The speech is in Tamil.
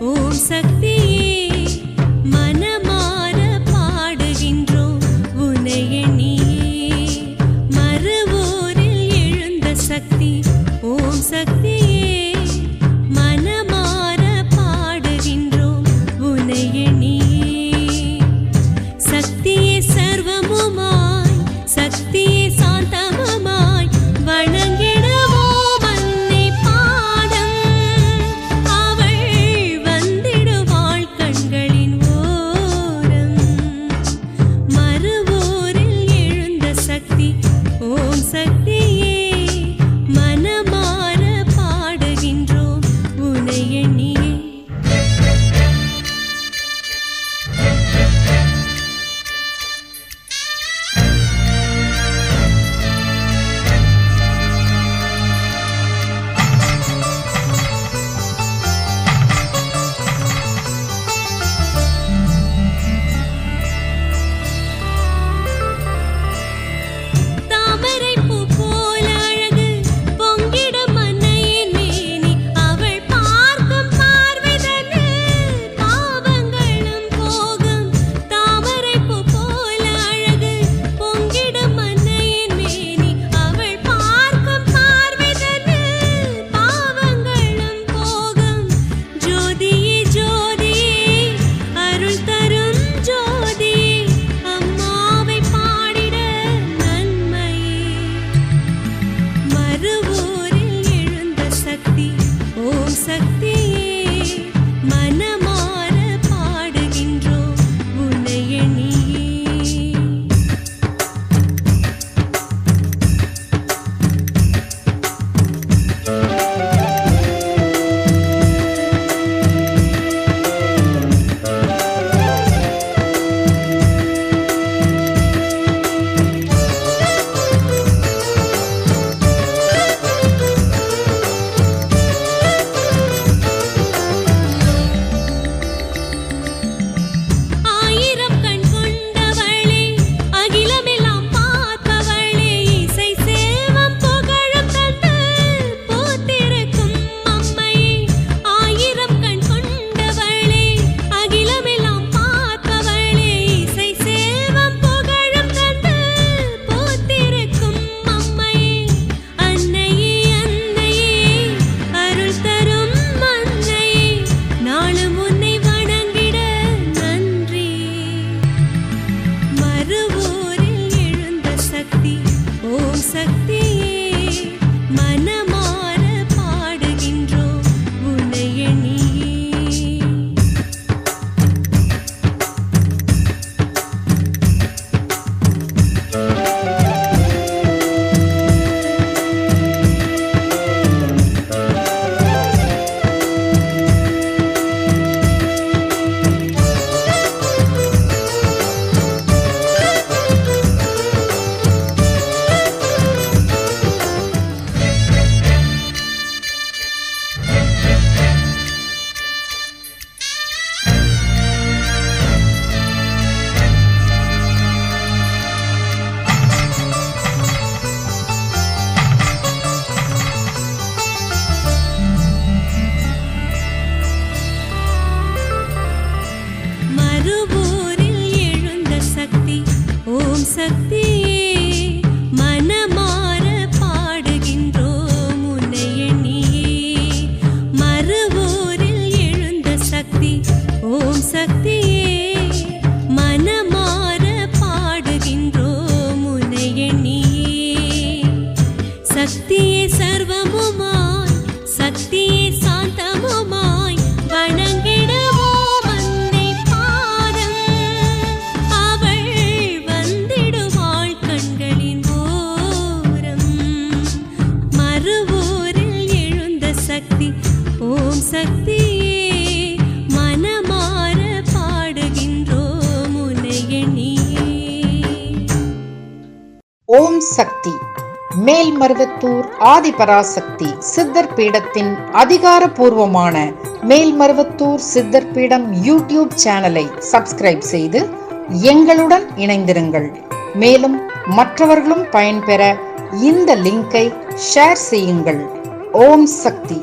ஓம் சக்தியே மனமார பாடுகின்றோம் உன்னை எண்ணியே மறுவூரில் எழுந்த சக்தி ஓம் சக்தியே மனமார பாடுகின்றோம் உன்னை எண்ணியே சக்தியே சர்வமுமாய் சக்தியே சாந்தமுமாய் வணங்கிடுவோம் அன்னை பாதம் அவள் வந்திடுவாள் கண்களின் ஓரம் மறுவூரில் எழுந்த சக்தி ஓம் சக்தியே மனமார பாடுகின்றோம் உன்னை எண்ணியே தாமரைப்பூ போல அழகு பொங்கிடும் அன்னையின் மேனி அவள் பார்க்கும் பார்வைதனில் பாவங்களும் போகும் தாமரைப்பூ போல அழகு பொங்கிடும் அன்னையின் மேனி அவள் பார்க்கும் பார்வைதனில் பாவங்களும் போகும் ஜோதியே ஜோதியே அருள் தரும் ஜோதியே அம்மாவை பாடிட நன்மையே மறுவூரில் எழுந்த சக்தி ஓம் சக்தியே மனமார பாடுகின்றோம் உன்னை எண்ணியே ஆயிரம் கண் கொண்டவளே அகிலமெல்லாம் பார்ப்பவளே இசை செல்வம் புகழும் தந்து பூத்திருக்கும் அம்மையே ஆயிரம் கண் கொண்டவளே அகிலமெல்லாம் பார்ப்பவளே இசை செல்வம் புகழும் தந்து பூத்திருக்கும் அம்மையே அன்னையே அன்னையே அருள் தரும் அன்னையே நாளும் உன்னை வணங்கிட நன்றி மறுவூரில் எழுந்த சக்தி ஓம் சக்தியே மனமார பாடுகின்றோம் உன்னை எண்ணியே மறுவூரில் எழுந்த சக்தி ஓம் சக்தியே மனமார பாடுகின்றோம் உன்னை எண்ணியே மறுவூரில் எழுந்த சக்தி ஓம் சக்தியே மனமார பாடுகின்றோம் உன்னை எண்ணியே சக்தியே சர்வமுமாய் சக்தியே சாந்தமுமாய் வணங்கிடுவோம் அன்னை பாதம் அவள் வந்திடுவாள் கண்களின் ஓரம் மறுவூரில் எழுந்த சக்தி ஓம் சக்தியே மனமார பாடுகின்றோம் உன்னை எண்ணியே ஓம் சக்தி மேல்மருவத்தூர் ஆதிபராசக்தி சித்தர் பீடத்தின் அதிகாரப்பூர்வமான மேல்மருவத்தூர் சித்தர் பீடம் யூடியூப் சேனலை சப்ஸ்கிரைப் செய்து எங்களுடன் இணைந்திருங்கள். மேலும் மற்றவர்களும் பயன்பெற இந்த லிங்கை ஷேர் செய்யுங்கள். ஓம் சக்தி.